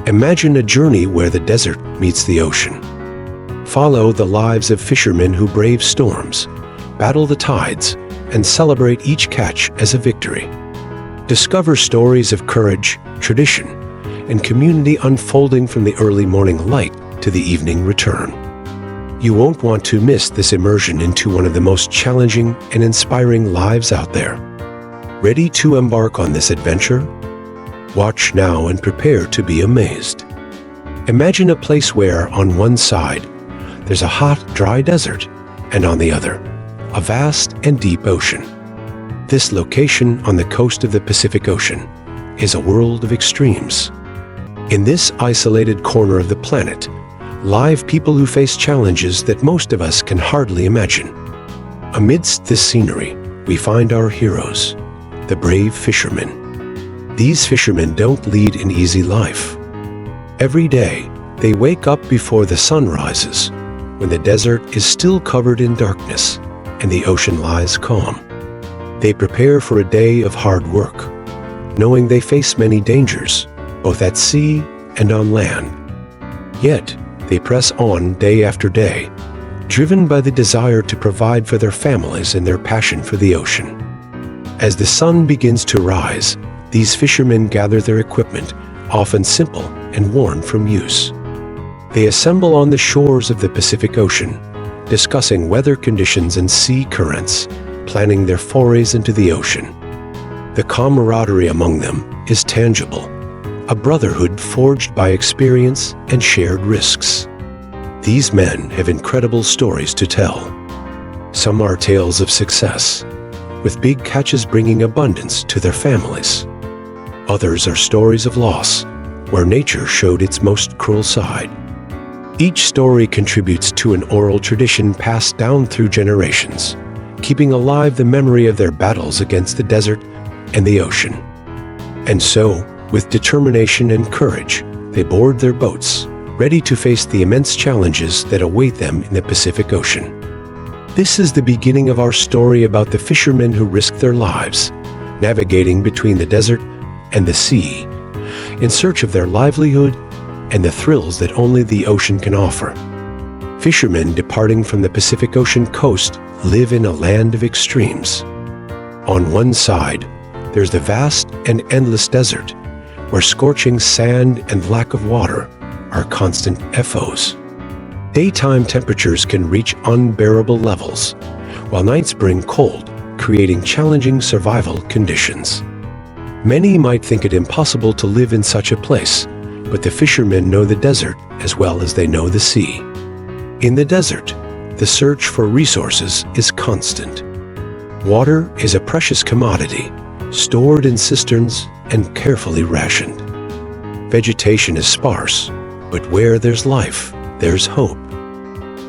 Imagine a journey where the desert meets the ocean. Follow the lives of fishermen who brave storms, battle the tides, and celebrate each catch as a victory. Discover stories of courage, tradition, and community unfolding from the early morning light to the evening return. You won't want to miss this immersion into one of the most challenging and inspiring lives out there. Ready to embark on this adventure? Watch now and prepare to be amazed. Imagine a place where, on one side, there's a hot, dry desert, and on the other, a vast and deep ocean. This location on the coast of the Pacific Ocean is a world of extremes. In this isolated corner of the planet, live people who face challenges that most of us can hardly imagine. Amidst this scenery, we find our heroes, the brave fishermen. These fishermen don't lead an easy life. Every day, they wake up before the sun rises, when the desert is still covered in darkness and the ocean lies calm. They prepare for a day of hard work, knowing they face many dangers, both at sea and on land. Yet, they press on day after day, driven by the desire to provide for their families and their passion for the ocean. As the sun begins to rise, these fishermen gather their equipment, often simple and worn from use. They assemble on the shores of the Pacific Ocean, discussing weather conditions and sea currents, planning their forays into the ocean. The camaraderie among them is tangible, a brotherhood forged by experience and shared risks. These men have incredible stories to tell. Some are tales of success, with big catches bringing abundance to their families. Others are stories of loss, where nature showed its most cruel side. Each story contributes to an oral tradition passed down through generations, keeping alive the memory of their battles against the desert and the ocean. And so, with determination and courage, they board their boats, ready to face the immense challenges that await them in the Pacific Ocean. This is the beginning of our story about the fishermen who risked their lives, navigating between the desert and the sea, in search of their livelihood and the thrills that only the ocean can offer. Fishermen departing from the Pacific Ocean coast live in a land of extremes. On one side, there's the vast and endless desert, where scorching sand and lack of water are constant FOs. Daytime temperatures can reach unbearable levels, while nights bring cold, creating challenging survival conditions. Many might think it impossible to live in such a place, but the fishermen know the desert as well as they know the sea. In the desert, the search for resources is constant. Water is a precious commodity, stored in cisterns and carefully rationed. Vegetation is sparse, but where there's life, there's hope.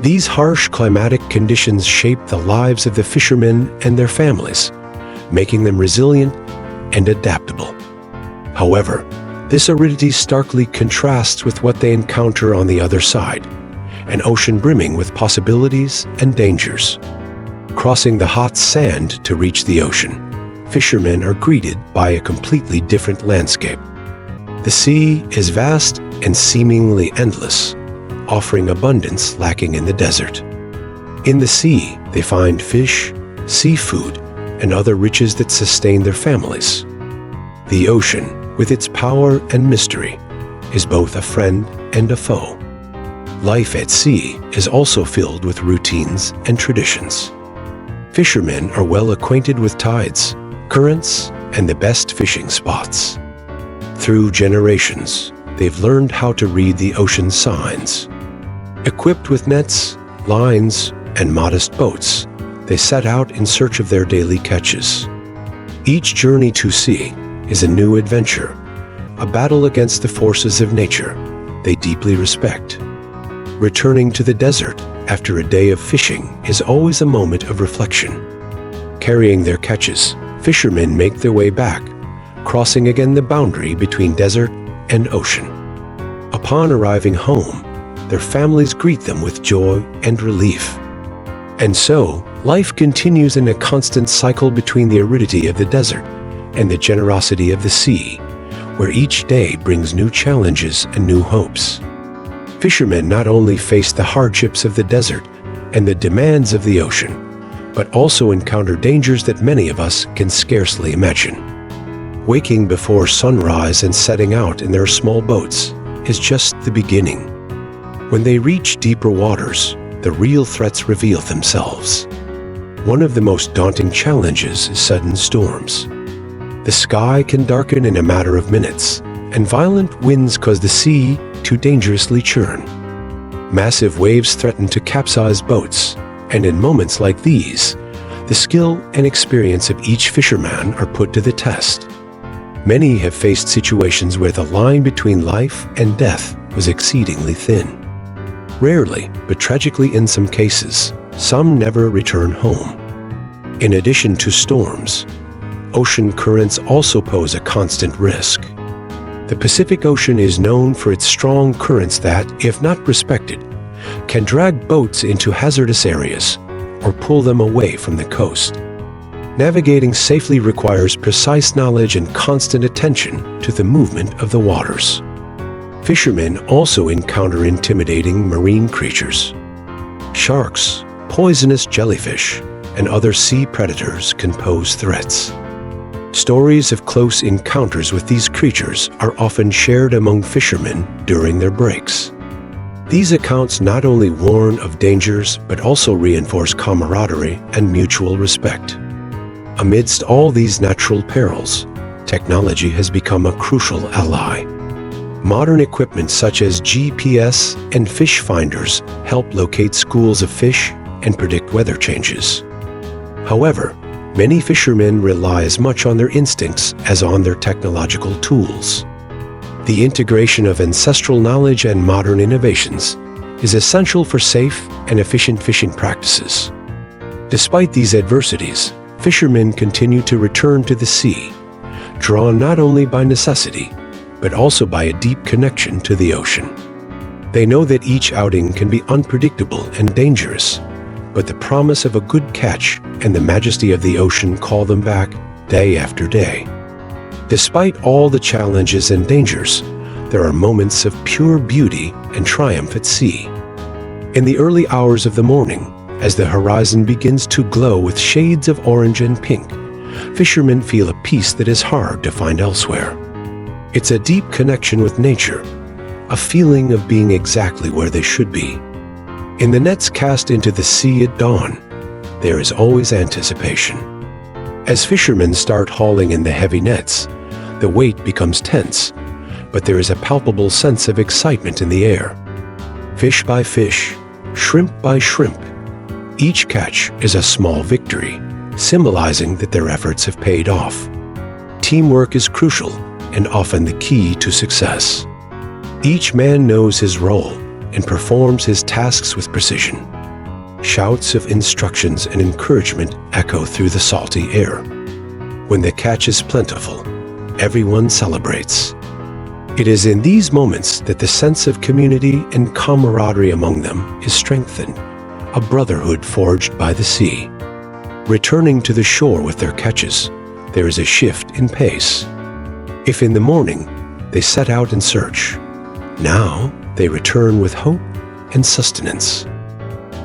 These harsh climatic conditions shape the lives of the fishermen and their families, making them resilient and adaptable. However, this aridity starkly contrasts with what they encounter on the other side, an ocean brimming with possibilities and dangers. Crossing the hot sand to reach the ocean, fishermen are greeted by a completely different landscape. The sea is vast and seemingly endless, offering abundance lacking in the desert. In the sea, they find fish, seafood, and other riches that sustain their families. The ocean, with its power and mystery, is both a friend and a foe. Life at sea is also filled with routines and traditions. Fishermen are well acquainted with tides, currents, and the best fishing spots. Through generations, they've learned how to read the ocean's signs. Equipped with nets, lines, and modest boats, they set out in search of their daily catches. Each journey to sea is a new adventure, a battle against the forces of nature they deeply respect. Returning to the desert after a day of fishing is always a moment of reflection. Carrying their catches, fishermen make their way back, crossing again the boundary between desert and ocean. Upon arriving home, their families greet them with joy and relief. And so, life continues in a constant cycle between the aridity of the desert and the generosity of the sea, where each day brings new challenges and new hopes. Fishermen not only face the hardships of the desert and the demands of the ocean, but also encounter dangers that many of us can scarcely imagine. Waking before sunrise and setting out in their small boats is just the beginning. When they reach deeper waters, the real threats reveal themselves. One of the most daunting challenges is sudden storms. The sky can darken in a matter of minutes, and violent winds cause the sea to dangerously churn. Massive waves threaten to capsize boats, and in moments like these, the skill and experience of each fisherman are put to the test. Many have faced situations where the line between life and death was exceedingly thin. Rarely, but tragically in some cases, some never return home. In addition to storms, ocean currents also pose a constant risk. The Pacific Ocean is known for its strong currents that, if not respected, can drag boats into hazardous areas or pull them away from the coast. Navigating safely requires precise knowledge and constant attention to the movement of the waters. Fishermen also encounter intimidating marine creatures. Sharks, poisonous jellyfish, and other sea predators can pose threats. Stories of close encounters with these creatures are often shared among fishermen during their breaks. These accounts not only warn of dangers but also reinforce camaraderie and mutual respect. Amidst all these natural perils, technology has become a crucial ally. Modern equipment such as GPS and fish finders help locate schools of fish and predict weather changes. However, many fishermen rely as much on their instincts as on their technological tools. The integration of ancestral knowledge and modern innovations is essential for safe and efficient fishing practices. Despite these adversities, fishermen continue to return to the sea, drawn not only by necessity, but also by a deep connection to the ocean. They know that each outing can be unpredictable and dangerous, but the promise of a good catch and the majesty of the ocean call them back day after day. Despite all the challenges and dangers, there are moments of pure beauty and triumph at sea. In the early hours of the morning, as the horizon begins to glow with shades of orange and pink, fishermen feel a peace that is hard to find elsewhere. It's a deep connection with nature, a feeling of being exactly where they should be. In the nets cast into the sea at dawn, there is always anticipation. As fishermen start hauling in the heavy nets, the weight becomes tense, but there is a palpable sense of excitement in the air. Fish by fish, shrimp by shrimp, each catch is a small victory, symbolizing that their efforts have paid off. Teamwork is crucial and often the key to success. Each man knows his role and performs his tasks with precision. Shouts of instructions and encouragement echo through the salty air. When the catch is plentiful, everyone celebrates. It is in these moments that the sense of community and camaraderie among them is strengthened, a brotherhood forged by the sea. Returning to the shore with their catches, there is a shift in pace. If in the morning they set out in search, now they return with hope and sustenance.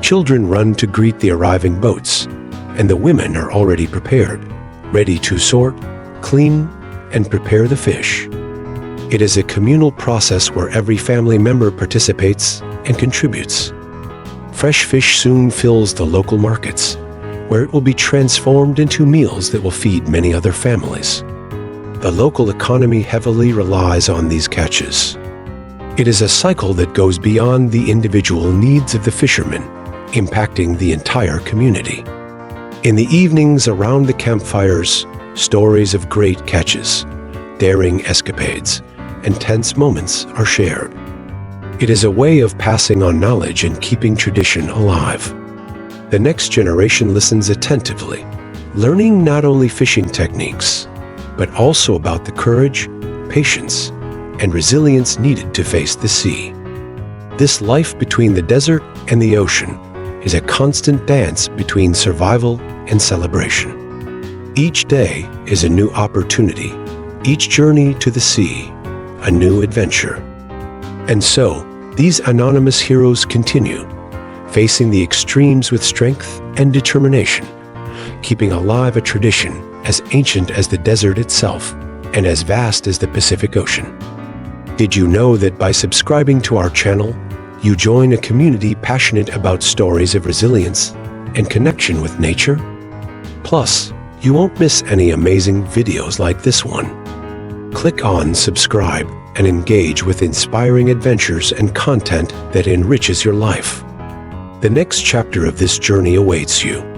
Children run to greet the arriving boats, and the women are already prepared, ready to sort, clean, and prepare the fish. It is a communal process where every family member participates and contributes. Fresh fish soon fills the local markets, where it will be transformed into meals that will feed many other families. The local economy heavily relies on these catches. It is a cycle that goes beyond the individual needs of the fishermen, impacting the entire community. In the evenings around the campfires, stories of great catches, daring escapades, and tense moments are shared. It is a way of passing on knowledge and keeping tradition alive. The next generation listens attentively, learning not only fishing techniques, but also about the courage, patience, and resilience needed to face the sea. This life between the desert and the ocean is a constant dance between survival and celebration. Each day is a new opportunity, Each journey to the sea, a new adventure. And so, these anonymous heroes continue, facing the extremes with strength and determination, keeping alive a tradition as ancient as the desert itself and as vast as the Pacific Ocean. Did you know that by subscribing to our channel, you join a community passionate about stories of resilience and connection with nature? Plus, you won't miss any amazing videos like this one. Click on subscribe and engage with inspiring adventures and content that enriches your life. The next chapter of this journey awaits you.